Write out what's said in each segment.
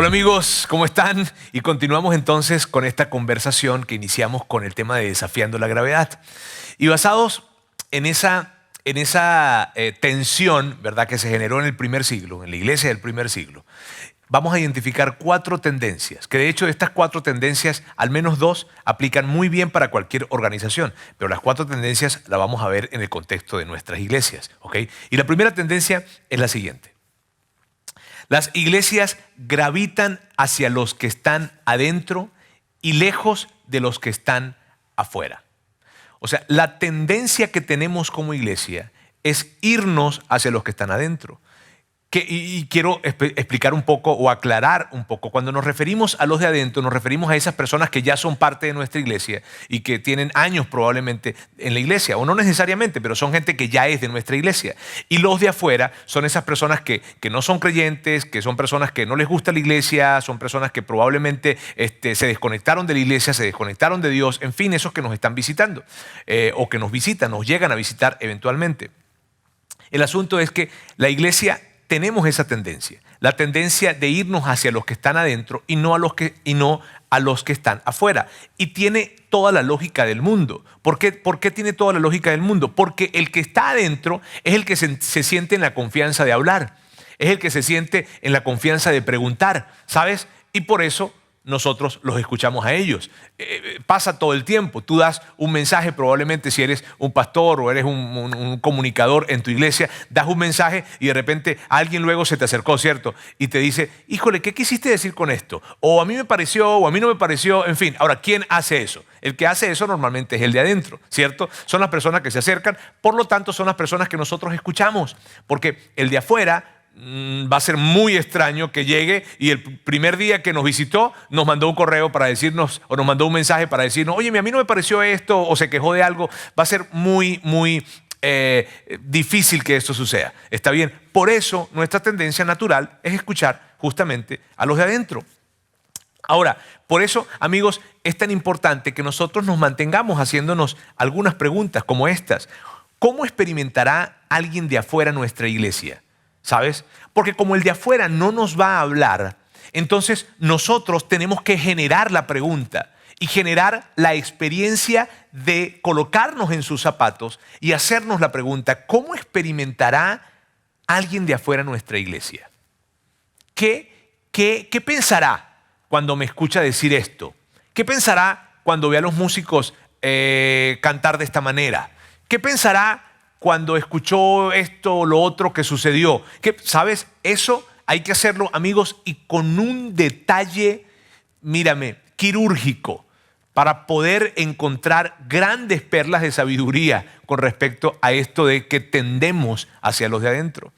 Hola amigos, ¿cómo están? Y continuamos entonces con esta conversación que iniciamos con el tema de desafiando la gravedad. Y basados en esa tensión, ¿verdad?, que se generó en el primer siglo, en la iglesia del primer siglo, vamos a identificar 4 tendencias, que de hecho de estas 4 tendencias, al menos 2 aplican muy bien para cualquier organización, pero las 4 tendencias las vamos a ver en el contexto de nuestras iglesias, ¿ok? Y la primera tendencia es la siguiente. Las iglesias gravitan hacia los que están adentro y lejos de los que están afuera. O sea, la tendencia que tenemos como iglesia es irnos hacia los que están adentro. Y quiero explicar un poco o aclarar un poco. Cuando nos referimos a los de adentro, nos referimos a esas personas que ya son parte de nuestra iglesia y que tienen años probablemente en la iglesia, o no necesariamente, pero son gente que ya es de nuestra iglesia. Y los de afuera son esas personas que no son creyentes, que son personas que no les gusta la iglesia, son personas que probablemente se desconectaron de la iglesia, se desconectaron de Dios, en fin, esos que nos están visitando o que nos visitan, nos llegan a visitar eventualmente. El asunto es que la iglesia tenemos esa tendencia, la tendencia de irnos hacia los que están adentro y no a los que están afuera. Y tiene toda la lógica del mundo. ¿Por qué tiene toda la lógica del mundo? Porque el que está adentro es el que se siente en la confianza de hablar, es el que se siente en la confianza de preguntar, ¿sabes? Y por eso nosotros los escuchamos a ellos. Pasa todo el tiempo. Tú das un mensaje, probablemente si eres un pastor o eres un comunicador en tu iglesia, das un mensaje y de repente alguien luego se te acercó, ¿cierto? Y te dice, híjole, ¿qué quisiste decir con esto? O a mí me pareció, o a mí no me pareció, en fin. Ahora, ¿quién hace eso? El que hace eso normalmente es el de adentro, ¿cierto? Son las personas que se acercan, por lo tanto son las personas que nosotros escuchamos, porque el de afuera va a ser muy extraño que llegue y el primer día que nos visitó nos mandó un correo para decirnos, o nos mandó un mensaje para decirnos, oye, a mí no me pareció esto, o se quejó de algo. Va a ser muy difícil que esto suceda. ¿Está bien? Por eso nuestra tendencia natural es escuchar justamente a los de adentro. Ahora, por eso, amigos, es tan importante que nosotros nos mantengamos haciéndonos algunas preguntas como estas. ¿Cómo experimentará alguien de afuera nuestra iglesia? ¿Sabes? Porque como el de afuera no nos va a hablar, entonces nosotros tenemos que generar la pregunta y generar la experiencia de colocarnos en sus zapatos y hacernos la pregunta, ¿cómo experimentará alguien de afuera nuestra iglesia? ¿Qué pensará cuando me escucha decir esto? ¿Qué pensará cuando ve a los músicos cantar de esta manera? ¿Qué pensará cuando escuchó esto o lo otro que sucedió? ¿Sabes? Eso hay que hacerlo, amigos, y con un detalle, mírame, quirúrgico, para poder encontrar grandes perlas de sabiduría con respecto a esto de que tendemos hacia los de adentro.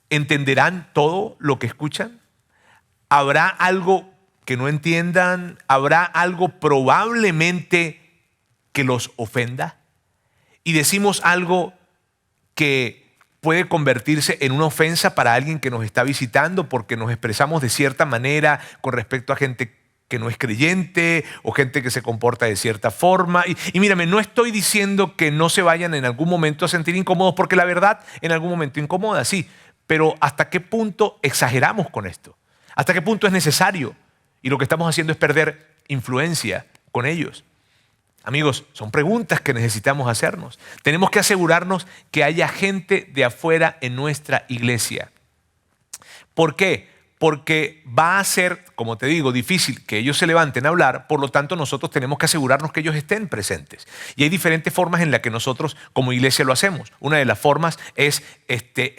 ¿Entenderán todo lo que escuchan? ¿Habrá algo que no entiendan? ¿Habrá algo probablemente que los ofenda? Y decimos algo que puede convertirse en una ofensa para alguien que nos está visitando porque nos expresamos de cierta manera con respecto a gente que no es creyente o gente que se comporta de cierta forma. Y mírame, no estoy diciendo que no se vayan en algún momento a sentir incómodos, porque la verdad en algún momento incomoda, sí. Pero ¿hasta qué punto exageramos con esto? ¿Hasta qué punto es necesario? Y lo que estamos haciendo es perder influencia con ellos. Amigos, son preguntas que necesitamos hacernos. Tenemos que asegurarnos que haya gente de afuera en nuestra iglesia. ¿Por qué? Porque va a ser, como te digo, difícil que ellos se levanten a hablar, por lo tanto nosotros tenemos que asegurarnos que ellos estén presentes. Y hay diferentes formas en las que nosotros como iglesia lo hacemos. Una de las formas es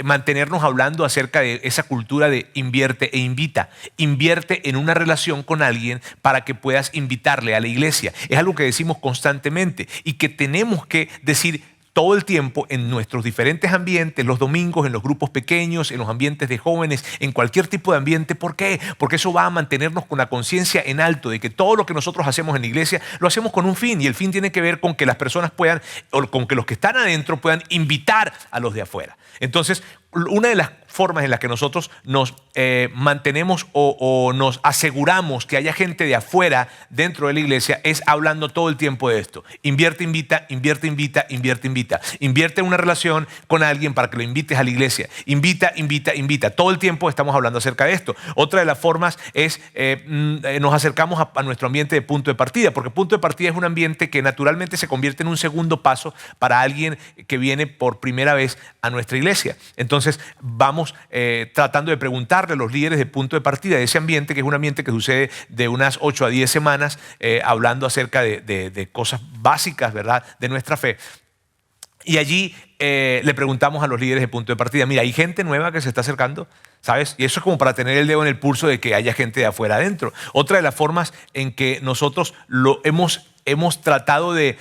mantenernos hablando acerca de esa cultura de invierte e invita. Invierte en una relación con alguien para que puedas invitarle a la iglesia. Es algo que decimos constantemente y que tenemos que decir todo el tiempo en nuestros diferentes ambientes, los domingos, en los grupos pequeños, en los ambientes de jóvenes, en cualquier tipo de ambiente. ¿Por qué? Porque eso va a mantenernos con la conciencia en alto de que todo lo que nosotros hacemos en la iglesia lo hacemos con un fin, y el fin tiene que ver con que las personas puedan, o con que los que están adentro puedan invitar a los de afuera. Entonces, una de las formas en las que nosotros nos mantenemos o nos aseguramos que haya gente de afuera dentro de la iglesia es hablando todo el tiempo de esto. Invierte, invita, invierte, invita, invierte, invita. Invierte en una relación con alguien para que lo invites a la iglesia. Invita, invita, invita. Todo el tiempo estamos hablando acerca de esto. Otra de las formas es nos acercamos a nuestro ambiente de punto de partida, porque punto de partida es un ambiente que naturalmente se convierte en un segundo paso para alguien que viene por primera vez a nuestra iglesia. Entonces vamos tratando de preguntarle a los líderes de punto de partida de ese ambiente, que es un ambiente que sucede de unas 8 a 10 semanas, hablando acerca de cosas básicas, ¿verdad?, de nuestra fe. Y allí le preguntamos a los líderes de punto de partida, mira, hay gente nueva que se está acercando, ¿sabes? Y eso es como para tener el dedo en el pulso de que haya gente de afuera adentro. Otra de las formas en que nosotros lo hemos tratado de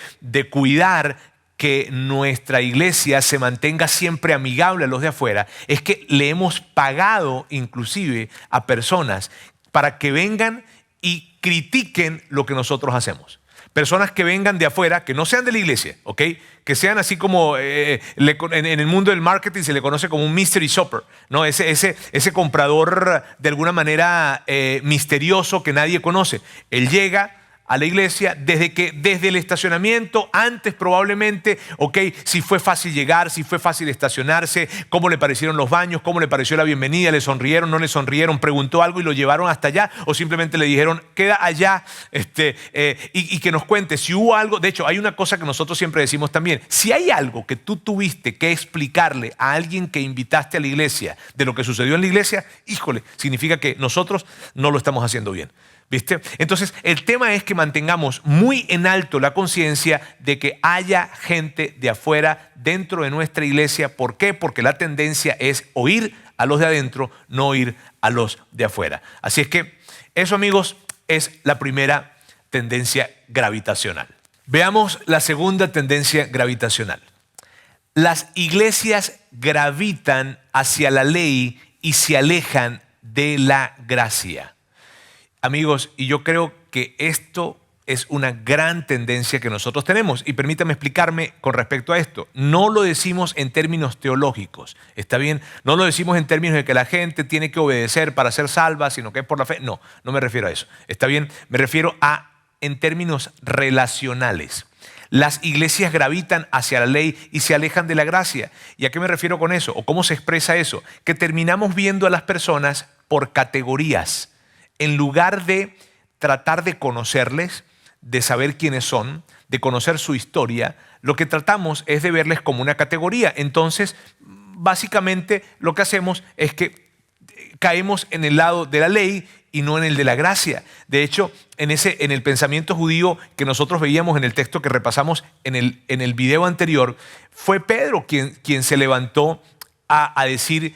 cuidar que nuestra iglesia se mantenga siempre amigable a los de afuera es que le hemos pagado inclusive a personas para que vengan y critiquen lo que nosotros hacemos. Personas que vengan de afuera, que no sean de la iglesia, ¿ok? Que sean así como en el mundo del marketing se le conoce como un mystery shopper, ¿no? Ese comprador de alguna manera misterioso que nadie conoce. Él llega a la iglesia desde el estacionamiento, antes probablemente, ok, si fue fácil llegar, si fue fácil estacionarse, cómo le parecieron los baños, cómo le pareció la bienvenida, le sonrieron, no le sonrieron, preguntó algo y lo llevaron hasta allá, o simplemente le dijeron, queda allá, y que nos cuente si hubo algo. De hecho, hay una cosa que nosotros siempre decimos también, si hay algo que tú tuviste que explicarle a alguien que invitaste a la iglesia de lo que sucedió en la iglesia, híjole, significa que nosotros no lo estamos haciendo bien. ¿Viste? Entonces, el tema es que mantengamos muy en alto la conciencia de que haya gente de afuera dentro de nuestra iglesia. ¿Por qué? Porque la tendencia es oír a los de adentro, no oír a los de afuera. Así es que eso, amigos, es la primera tendencia gravitacional. Veamos la segunda tendencia gravitacional. Las iglesias gravitan hacia la ley y se alejan de la gracia. Amigos, y yo creo que esto es una gran tendencia que nosotros tenemos. Y permítame explicarme con respecto a esto. No lo decimos en términos teológicos, ¿está bien? No lo decimos en términos de que la gente tiene que obedecer para ser salva, sino que es por la fe. No, no me refiero a eso. ¿Está bien? Me refiero en términos relacionales. Las iglesias gravitan hacia la ley y se alejan de la gracia. ¿Y a qué me refiero con eso? ¿O cómo se expresa eso? Que terminamos viendo a las personas por categorías. En lugar de tratar de conocerles, de saber quiénes son, de conocer su historia, lo que tratamos es de verles como una categoría. Entonces, básicamente lo que hacemos es que caemos en el lado de la ley y no en el de la gracia. De hecho, en el pensamiento judío que nosotros veíamos en el texto que repasamos en el video anterior, fue Pedro quien se levantó a decir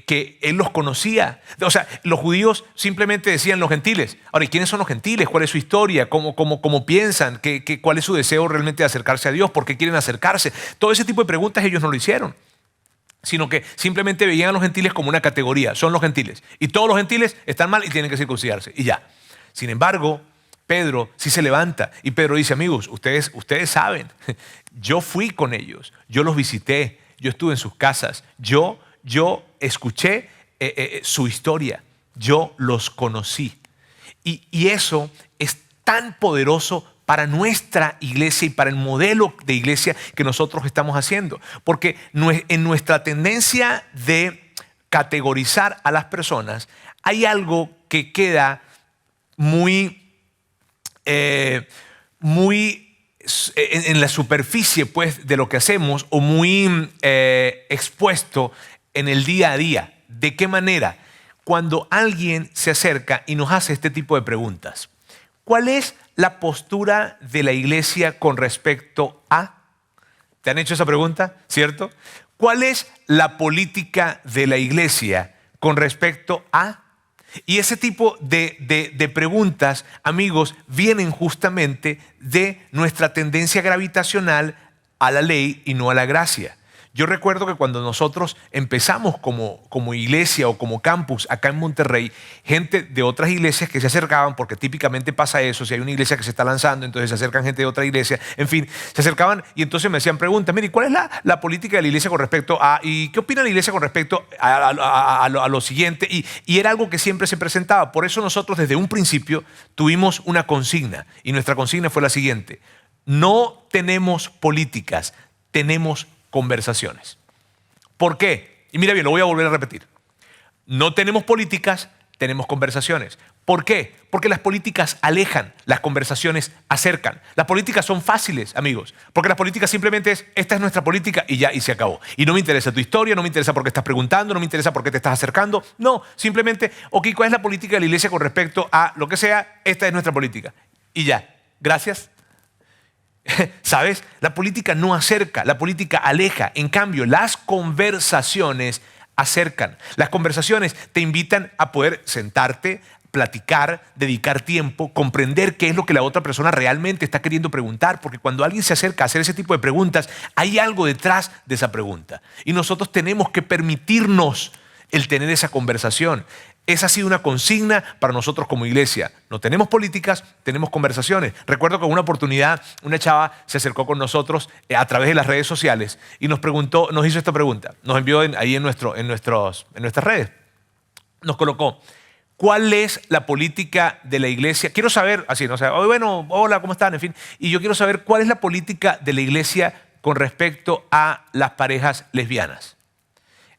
que él los conocía. O sea, los judíos simplemente decían los gentiles. Ahora, ¿y quiénes son los gentiles? ¿Cuál es su historia? ¿Cómo piensan? ¿Cuál es su deseo realmente de acercarse a Dios? ¿Por qué quieren acercarse? Todo ese tipo de preguntas ellos no lo hicieron, sino que simplemente veían a los gentiles como una categoría. Son los gentiles. Y todos los gentiles están mal y tienen que circuncidarse. Y ya. Sin embargo, Pedro sí se levanta y Pedro dice, amigos, ustedes saben, yo fui con ellos, yo los visité, yo estuve en sus casas, yo escuché su historia, yo los conocí. Y eso es tan poderoso para nuestra iglesia y para el modelo de iglesia que nosotros estamos haciendo. Porque en nuestra tendencia de categorizar a las personas, hay algo que queda muy en la superficie, pues, de lo que hacemos, o muy expuesto en el día a día. ¿De qué manera? Cuando alguien se acerca y nos hace este tipo de preguntas. ¿Cuál es la postura de la iglesia con respecto a? ¿Te han hecho esa pregunta? ¿Cierto? ¿Cuál es la política de la iglesia con respecto a? Y ese tipo de preguntas, amigos, vienen justamente de nuestra tendencia gravitacional a la ley y no a la gracia. Yo recuerdo que cuando nosotros empezamos como iglesia o como campus acá en Monterrey, gente de otras iglesias que se acercaban, porque típicamente pasa eso, si hay una iglesia que se está lanzando, entonces se acercan gente de otra iglesia, en fin, se acercaban y entonces me hacían preguntas, mire, ¿cuál es la política de la iglesia con respecto a, y qué opina la iglesia con respecto a lo siguiente? Y era algo que siempre se presentaba. Por eso nosotros desde un principio tuvimos una consigna, y nuestra consigna fue la siguiente: no tenemos políticas, tenemos conversaciones. ¿Por qué? Y mira bien, lo voy a volver a repetir. No tenemos políticas, tenemos conversaciones. ¿Por qué? Porque las políticas alejan, las conversaciones acercan. Las políticas son fáciles, amigos, porque las políticas simplemente es, esta es nuestra política y ya, y se acabó. Y no me interesa tu historia, no me interesa por qué estás preguntando, no me interesa por qué te estás acercando. No, simplemente, ok, ¿cuál es la política de la iglesia con respecto a lo que sea? Esta es nuestra política. Y ya, gracias. ¿Sabes? La política no acerca, la política aleja. En cambio, las conversaciones acercan. Las conversaciones te invitan a poder sentarte, platicar, dedicar tiempo, comprender qué es lo que la otra persona realmente está queriendo preguntar, porque cuando alguien se acerca a hacer ese tipo de preguntas, hay algo detrás de esa pregunta. Y nosotros tenemos que permitirnos el tener esa conversación. Esa ha sido una consigna para nosotros como iglesia. No tenemos políticas, tenemos conversaciones. Recuerdo que en una oportunidad una chava se acercó con nosotros a través de las redes sociales y nos preguntó, nos hizo esta pregunta. Nos envió ahí en nuestras redes. Nos colocó: ¿cuál es la política de la iglesia? Quiero saber, así, no sé, bueno, hola, ¿cómo están? En fin, y yo quiero saber cuál es la política de la iglesia con respecto a las parejas lesbianas.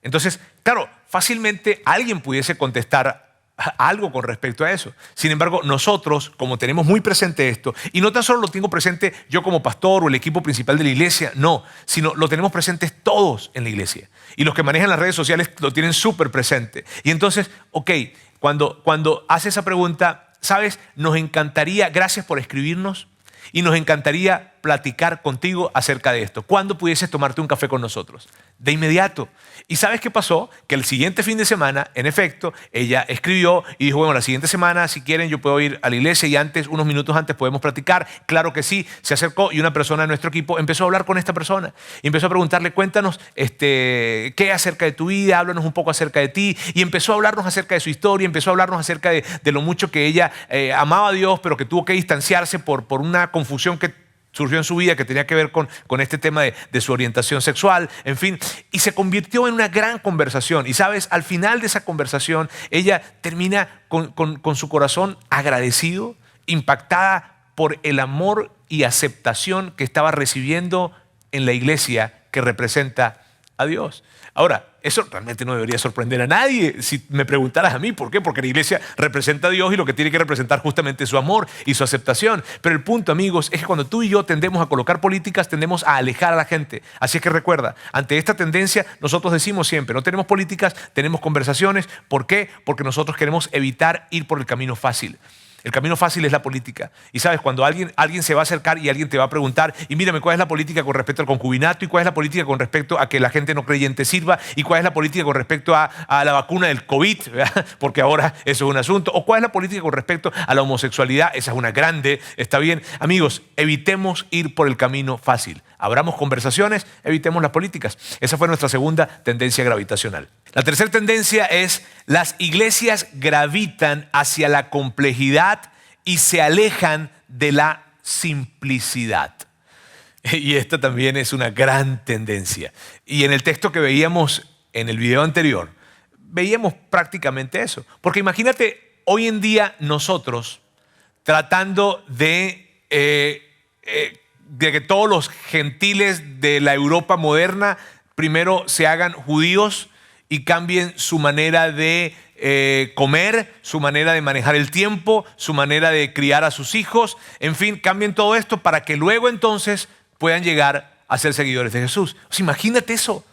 Entonces, claro, fácilmente alguien pudiese contestar algo con respecto a eso. Sin embargo, nosotros, como tenemos muy presente esto, y no tan solo lo tengo presente yo como pastor o el equipo principal de la iglesia, no, sino lo tenemos presentes todos en la iglesia. Y los que manejan las redes sociales lo tienen súper presente. Y entonces, ok, cuando hace esa pregunta, ¿sabes? Nos encantaría, gracias por escribirnos, y nos encantaría platicar contigo acerca de esto. ¿Cuándo pudieses tomarte un café con nosotros? De inmediato. ¿Y sabes qué pasó? Que el siguiente fin de semana, en efecto, ella escribió y dijo, bueno, la siguiente semana, si quieren, yo puedo ir a la iglesia y unos minutos antes podemos platicar. Claro que sí. Se acercó y una persona de nuestro equipo empezó a hablar con esta persona. Y empezó a preguntarle, cuéntanos qué acerca de tu vida, háblanos un poco acerca de ti. Y empezó a hablarnos acerca de su historia, empezó a hablarnos acerca de lo mucho que ella amaba a Dios, pero que tuvo que distanciarse por una confusión que surgió en su vida que tenía que ver con este tema de su orientación sexual, en fin, y se convirtió en una gran conversación. Y sabes, al final de esa conversación, ella termina con su corazón agradecido, impactada por el amor y aceptación que estaba recibiendo en la iglesia que representa a Dios. Ahora, eso realmente no debería sorprender a nadie si me preguntaras a mí. ¿Por qué? Porque la iglesia representa a Dios y lo que tiene que representar justamente es su amor y su aceptación. Pero el punto, amigos, es que cuando tú y yo tendemos a colocar políticas, tendemos a alejar a la gente. Así es que recuerda, ante esta tendencia, nosotros decimos siempre, no tenemos políticas, tenemos conversaciones. ¿Por qué? Porque nosotros queremos evitar ir por el camino fácil. El camino fácil es la política. Y sabes, cuando alguien se va a acercar y alguien te va a preguntar, y mírame, ¿cuál es la política con respecto al concubinato? ¿Y cuál es la política con respecto a que la gente no creyente sirva? ¿Y cuál es la política con respecto a la vacuna del COVID? ¿Verdad? Porque ahora eso es un asunto. ¿O cuál es la política con respecto a la homosexualidad? Esa es una grande, está bien. Amigos, evitemos ir por el camino fácil. Abramos conversaciones, evitemos las políticas. Esa fue nuestra segunda tendencia gravitacional. La tercera tendencia es: las iglesias gravitan hacia la complejidad y se alejan de la simplicidad. Y esta también es una gran tendencia. Y en el texto que veíamos en el video anterior, veíamos prácticamente eso. Porque imagínate hoy en día nosotros tratando de que todos los gentiles de la Europa moderna primero se hagan judíos y cambien su manera de comer, su manera de manejar el tiempo, su manera de criar a sus hijos, en fin, cambien todo esto para que luego entonces puedan llegar a ser seguidores de Jesús. O sea, imagínate eso.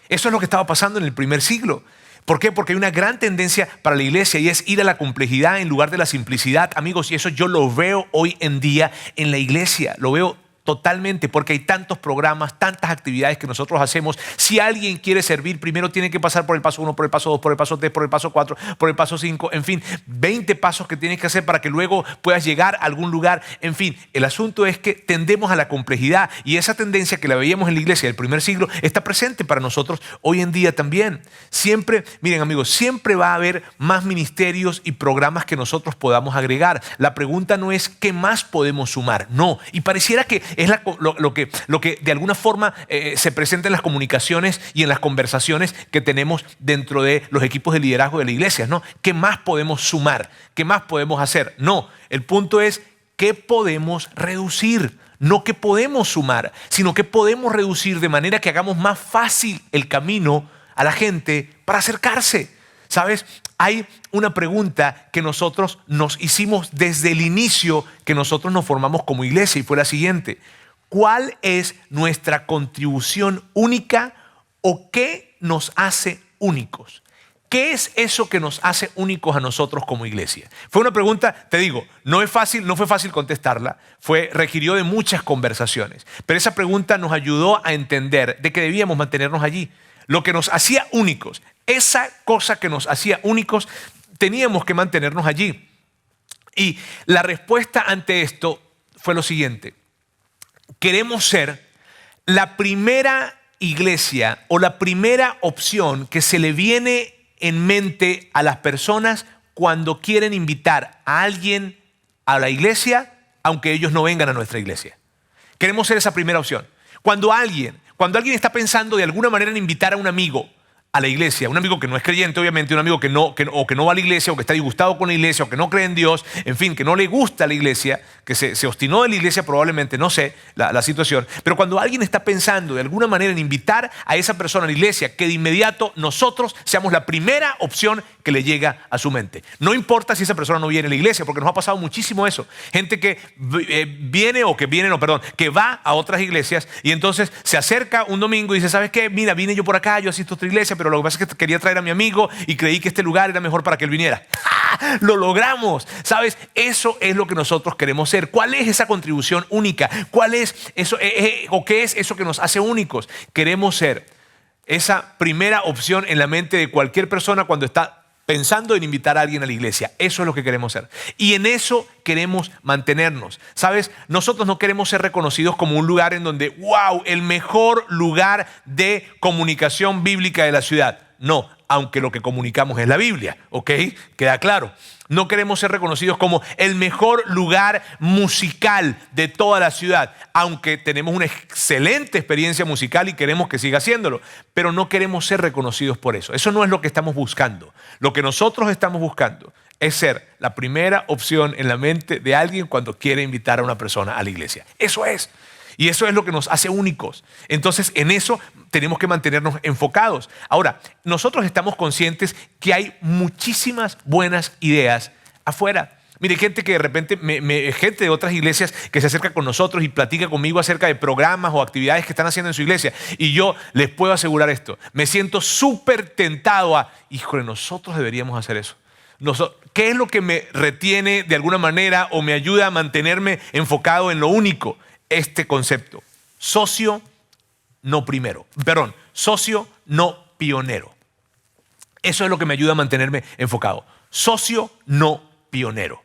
Eso es lo que estaba pasando en el primer siglo. ¿Por qué? Porque hay una gran tendencia para la iglesia y es ir a la complejidad en lugar de la simplicidad, amigos, y eso yo lo veo hoy en día en la iglesia, lo veo totalmente, porque hay tantos programas, tantas actividades que nosotros hacemos. Si alguien quiere servir, primero tiene que pasar por el paso 1, por el paso 2, por el paso 3, por el paso 4, por el paso 5, en fin, 20 pasos que tienes que hacer para que luego puedas llegar a algún lugar. En fin, el asunto es que tendemos a la complejidad, y esa tendencia que la veíamos en la iglesia del primer siglo está presente para nosotros hoy en día también. Siempre, miren amigos, siempre va a haber más ministerios y programas que nosotros podamos agregar. La pregunta no es qué más podemos sumar, no. Y pareciera que es lo que de alguna forma se presenta en las comunicaciones y en las conversaciones que tenemos dentro de los equipos de liderazgo de la iglesia, ¿no? ¿Qué más podemos sumar? ¿Qué más podemos hacer? No, el punto es qué podemos reducir. No que podemos sumar, sino que podemos reducir de manera que hagamos más fácil el camino a la gente para acercarse. ¿Sabes? Hay una pregunta que nosotros nos hicimos desde el inicio que nosotros nos formamos como iglesia, y fue la siguiente: ¿cuál es nuestra contribución única o qué nos hace únicos? ¿Qué es eso que nos hace únicos a nosotros como iglesia? Fue una pregunta, te digo, no fue fácil contestarla, requirió de muchas conversaciones, pero esa pregunta nos ayudó a entender de que debíamos mantenernos allí. Lo que nos hacía únicos, esa cosa que nos hacía únicos, teníamos que mantenernos allí. Y la respuesta ante esto fue lo siguiente: queremos ser la primera iglesia o la primera opción que se le viene en mente a las personas cuando quieren invitar a alguien a la iglesia, aunque ellos no vengan a nuestra iglesia. Queremos ser esa primera opción. Cuando alguien está pensando de alguna manera en invitar a un amigo a la iglesia, un amigo que no es creyente, obviamente, un amigo que no va a la iglesia, o que está disgustado con la iglesia, o que no cree en Dios, en fin, que no le gusta la iglesia, que se obstinó de la iglesia probablemente, no sé la situación, pero cuando alguien está pensando de alguna manera en invitar a esa persona a la iglesia, que de inmediato nosotros seamos la primera opción que le llega a su mente. No importa si esa persona no viene a la iglesia, porque nos ha pasado muchísimo eso. Gente que que va a otras iglesias y entonces se acerca un domingo y dice: ¿sabes qué? Mira, vine yo por acá, yo asisto a otra iglesia, pero lo que pasa es que quería traer a mi amigo y creí que este lugar era mejor para que él viniera. ¡Ja! ¡Lo logramos! ¿Sabes? Eso es lo que nosotros queremos ser. ¿Cuál es esa contribución única? ¿Cuál es eso, o qué es eso que nos hace únicos? Queremos ser esa primera opción en la mente de cualquier persona cuando está pensando en invitar a alguien a la iglesia. Eso es lo que queremos ser. Y en eso queremos mantenernos. ¿Sabes? Nosotros no queremos ser reconocidos como un lugar en donde, wow, el mejor lugar de comunicación bíblica de la ciudad. No, aunque lo que comunicamos es la Biblia, ¿ok? Queda claro. No queremos ser reconocidos como el mejor lugar musical de toda la ciudad, aunque tenemos una excelente experiencia musical y queremos que siga haciéndolo, pero no queremos ser reconocidos por eso. Eso no es lo que estamos buscando. Lo que nosotros estamos buscando es ser la primera opción en la mente de alguien cuando quiere invitar a una persona a la iglesia. Eso es. Y eso es lo que nos hace únicos. Entonces, en eso tenemos que mantenernos enfocados. Ahora, nosotros estamos conscientes que hay muchísimas buenas ideas afuera. Mire, gente que de repente, gente de otras iglesias que se acerca con nosotros y platica conmigo acerca de programas o actividades que están haciendo en su iglesia. Y yo les puedo asegurar esto. Me siento súper tentado híjole, nosotros deberíamos hacer eso. ¿Qué es lo que me retiene de alguna manera o me ayuda a mantenerme enfocado en lo único? Este concepto: socio, no primero. Perdón, socio, no pionero. Eso es lo que me ayuda a mantenerme enfocado. Socio, no pionero.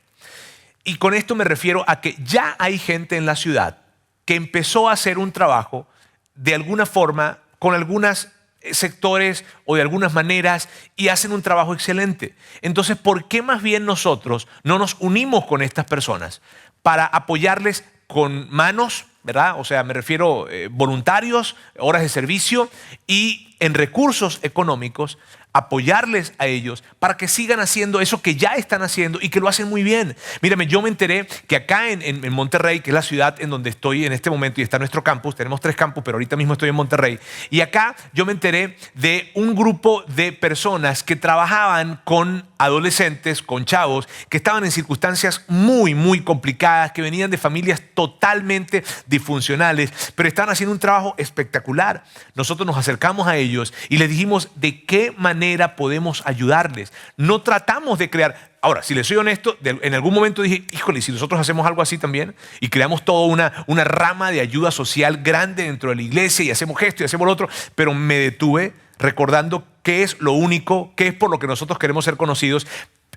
Y con esto me refiero a que ya hay gente en la ciudad que empezó a hacer un trabajo de alguna forma con algunos sectores o de algunas maneras y hacen un trabajo excelente. Entonces, ¿por qué más bien nosotros no nos unimos con estas personas para apoyarles con manos, ¿verdad? O sea, me refiero voluntarios, horas de servicio y en recursos económicos, apoyarles a ellos para que sigan haciendo eso que ya están haciendo y que lo hacen muy bien. Mírame, yo me enteré que acá en Monterrey, que es la ciudad en donde estoy en este momento y está nuestro campus, tenemos 3 campus, pero ahorita mismo estoy en Monterrey, y acá yo me enteré de un grupo de personas que trabajaban con adolescentes, con chavos, que estaban en circunstancias muy, muy complicadas, que venían de familias totalmente disfuncionales, pero estaban haciendo un trabajo espectacular. Nosotros nos acercamos a ellos y les dijimos de qué manera podemos ayudarles. No tratamos de crear, Ahora, si les soy honesto, en algún momento dije, híjole, si nosotros hacemos algo así también y creamos toda una rama de ayuda social grande dentro de la iglesia y hacemos esto y hacemos lo otro, pero me detuve recordando qué es lo único, qué es por lo que nosotros queremos ser conocidos.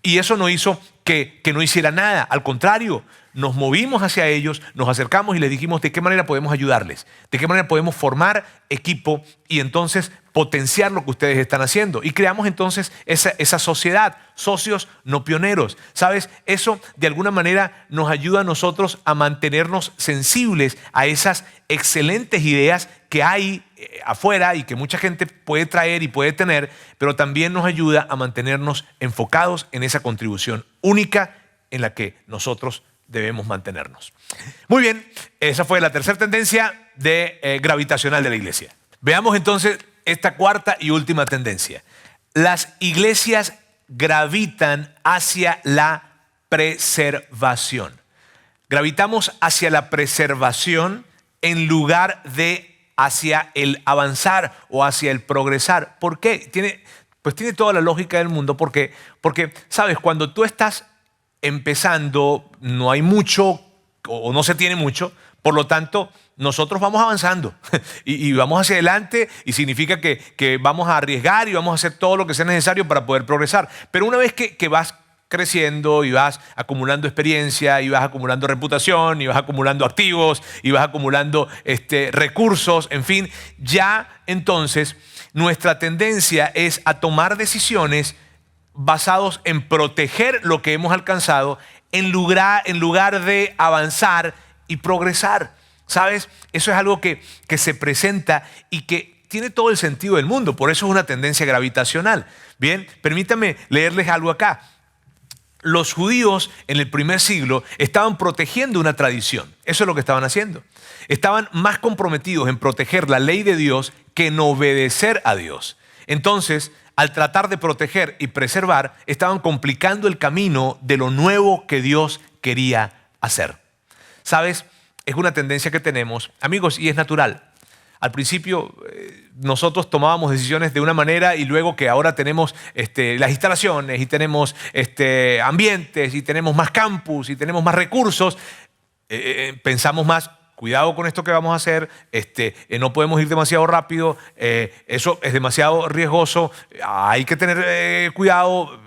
Y eso no hizo que no hiciera nada. Al contrario, nos movimos hacia ellos, nos acercamos y les dijimos de qué manera podemos ayudarles, de qué manera podemos formar equipo y entonces potenciar lo que ustedes están haciendo. Y creamos entonces esa sociedad, socios no pioneros. ¿Sabes? Eso de alguna manera nos ayuda a nosotros a mantenernos sensibles a esas excelentes ideas que hay afuera y que mucha gente puede traer y puede tener, pero también nos ayuda a mantenernos enfocados en esa contribución única en la que nosotros debemos mantenernos. Muy bien, esa fue la tercera tendencia gravitacional de la iglesia. Veamos entonces esta cuarta y última tendencia. Las iglesias gravitan hacia la preservación. Gravitamos hacia la preservación en lugar de hacia el avanzar o hacia el progresar. ¿Por qué? Tiene toda la lógica del mundo. Porque, sabes, cuando tú estás empezando, no hay mucho o no se tiene mucho, por lo tanto, nosotros vamos avanzando y vamos hacia adelante y significa que vamos a arriesgar y vamos a hacer todo lo que sea necesario para poder progresar. Pero una vez que vas creciendo y vas acumulando experiencia y vas acumulando reputación y vas acumulando activos y vas acumulando recursos, en fin, ya entonces nuestra tendencia es a tomar decisiones basados en proteger lo que hemos alcanzado en lugar de avanzar y progresar. ¿Sabes? Eso es algo que se presenta y que tiene todo el sentido del mundo. Por eso es una tendencia gravitacional. Bien, permítame leerles algo acá. Los judíos en el primer siglo estaban protegiendo una tradición. Eso es lo que estaban haciendo. Estaban más comprometidos en proteger la ley de Dios que en obedecer a Dios. Entonces, al tratar de proteger y preservar, estaban complicando el camino de lo nuevo que Dios quería hacer. ¿Sabes? Es una tendencia que tenemos, amigos, y es natural. Al principio nosotros tomábamos decisiones de una manera y luego que ahora tenemos las instalaciones y tenemos ambientes y tenemos más campus y tenemos más recursos, pensamos más, cuidado con esto que vamos a hacer, no podemos ir demasiado rápido, eso es demasiado riesgoso, hay que tener cuidado.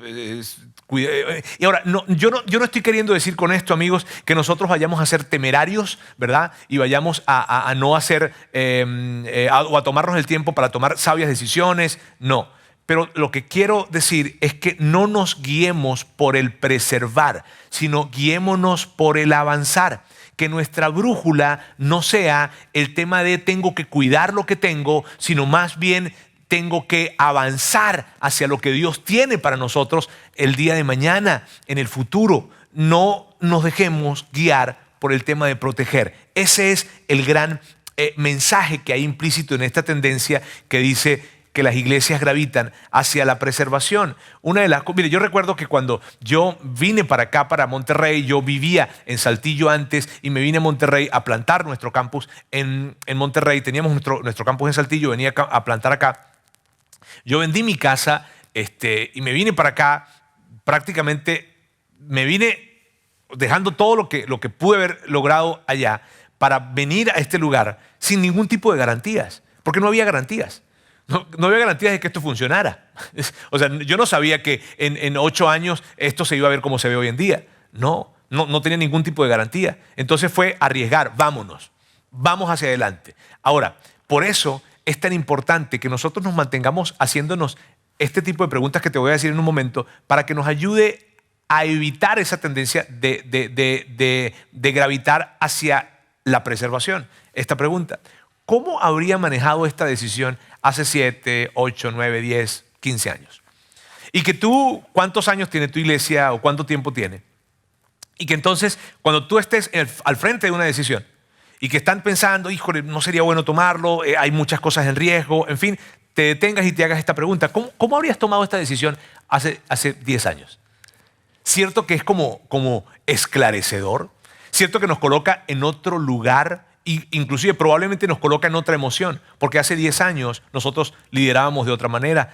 Y ahora, yo no estoy queriendo decir con esto, amigos, que nosotros vayamos a ser temerarios, ¿verdad? Y vayamos a no hacer o a tomarnos el tiempo para tomar sabias decisiones. No. Pero lo que quiero decir es que no nos guiemos por el preservar, sino guiémonos por el avanzar. Que nuestra brújula no sea el tema de tengo que cuidar lo que tengo, sino más bien tengo que avanzar hacia lo que Dios tiene para nosotros el día de mañana, en el futuro. No nos dejemos guiar por el tema de proteger. Ese es el gran mensaje que hay implícito en esta tendencia que dice que las iglesias gravitan hacia la preservación. Mire, yo recuerdo que cuando yo vine para acá, para Monterrey, yo vivía en Saltillo antes y me vine a Monterrey a plantar nuestro campus en Monterrey. Teníamos nuestro campus en Saltillo, venía a plantar acá. Yo vendí mi casa y me vine para acá, prácticamente me vine dejando todo lo que pude haber logrado allá para venir a este lugar sin ningún tipo de garantías, porque no había garantías. No había garantías de que esto funcionara. O sea, yo no sabía que en 8 años esto se iba a ver como se ve hoy en día. No tenía ningún tipo de garantía. Entonces fue arriesgar, vamos hacia adelante. Ahora, por eso es tan importante que nosotros nos mantengamos haciéndonos este tipo de preguntas que te voy a decir en un momento para que nos ayude a evitar esa tendencia de gravitar hacia la preservación. Esta pregunta, ¿cómo habría manejado esta decisión hace 7, 8, 9, 10, 15 años? Y que tú, ¿cuántos años tiene tu iglesia o cuánto tiempo tiene? Y que entonces, cuando tú estés al frente de una decisión y que están pensando, híjole, no sería bueno tomarlo, hay muchas cosas en riesgo, en fin, te detengas y te hagas esta pregunta. ¿Cómo habrías tomado esta decisión hace 10 años? Cierto que es como esclarecedor, cierto que nos coloca en otro lugar, inclusive probablemente nos coloca en otra emoción, porque hace 10 años nosotros liderábamos de otra manera.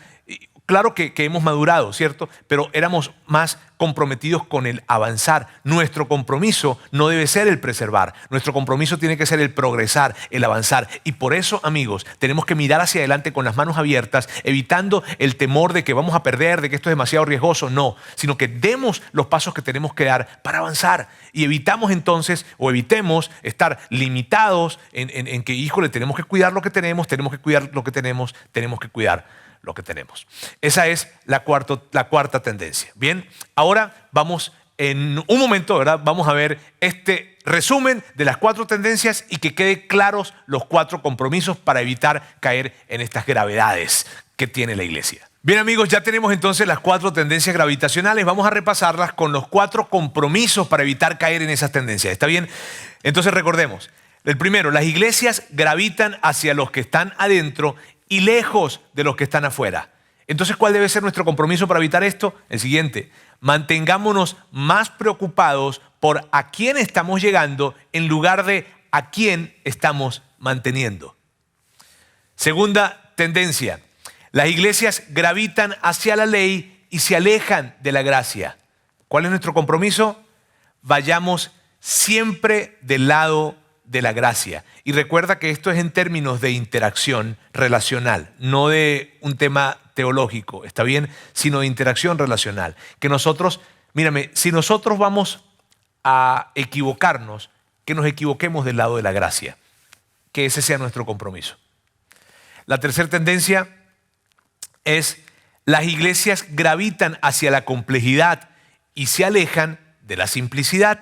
Claro que hemos madurado, ¿cierto? Pero éramos más comprometidos con el avanzar. Nuestro compromiso no debe ser el preservar. Nuestro compromiso tiene que ser el progresar, el avanzar. Y por eso, amigos, tenemos que mirar hacia adelante con las manos abiertas, evitando el temor de que vamos a perder, de que esto es demasiado riesgoso. No, sino que demos los pasos que tenemos que dar para avanzar. Y evitamos entonces, o evitemos estar limitados en que, híjole, tenemos que cuidar lo que tenemos que cuidar lo que tenemos que cuidar lo que tenemos. Esa es la cuarta tendencia. Bien, ahora vamos en un momento, ¿verdad? Vamos a ver este resumen de las 4 tendencias y que quede claros los 4 compromisos para evitar caer en estas gravedades que tiene la iglesia. Bien, amigos, ya tenemos entonces las 4 tendencias gravitacionales. Vamos a repasarlas con los 4 compromisos para evitar caer en esas tendencias. ¿Está bien? Entonces recordemos. El primero, las iglesias gravitan hacia los que están adentro y lejos de los que están afuera. Entonces, ¿cuál debe ser nuestro compromiso para evitar esto? El siguiente, mantengámonos más preocupados por a quién estamos llegando en lugar de a quién estamos manteniendo. Segunda tendencia, las iglesias gravitan hacia la ley y se alejan de la gracia. ¿Cuál es nuestro compromiso? Vayamos siempre del lado de la gracia. Y recuerda que esto es en términos de interacción relacional, no de un tema teológico, ¿está bien? Sino de interacción relacional. Que nosotros, mírame, si nosotros vamos a equivocarnos, que nos equivoquemos del lado de la gracia. Que ese sea nuestro compromiso. La tercera tendencia es las iglesias gravitan hacia la complejidad y se alejan de la simplicidad.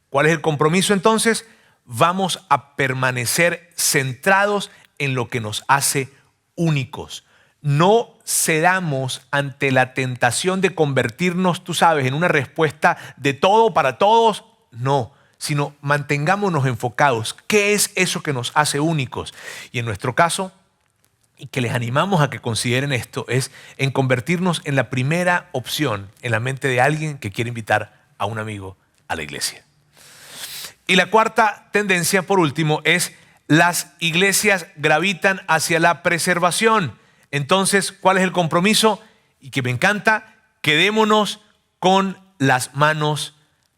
¿Cuál es el compromiso entonces? Vamos a permanecer centrados en lo que nos hace únicos. No cedamos ante la tentación de convertirnos, tú sabes, en una respuesta de todo para todos. No, sino mantengámonos enfocados. ¿Qué es eso que nos hace únicos? Y en nuestro caso, y que les animamos a que consideren esto, es en convertirnos en la primera opción en la mente de alguien que quiere invitar a un amigo a la iglesia. Y la cuarta tendencia, por último, es las iglesias gravitan hacia la preservación. Entonces, ¿cuál es el compromiso? Y que me encanta, quedémonos con las manos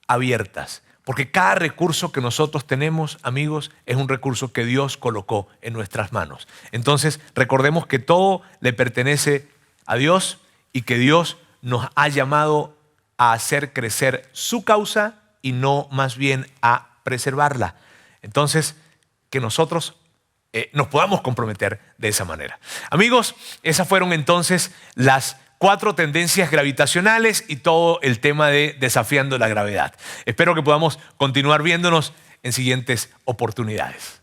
abiertas. Porque cada recurso que nosotros tenemos, amigos, es un recurso que Dios colocó en nuestras manos. Entonces, recordemos que todo le pertenece a Dios y que Dios nos ha llamado a hacer crecer su causa y no más bien a preservarla. Entonces, que nosotros nos podamos comprometer de esa manera. Amigos, esas fueron entonces las 4 tendencias gravitacionales y todo el tema de desafiando la gravedad. Espero que podamos continuar viéndonos en siguientes oportunidades.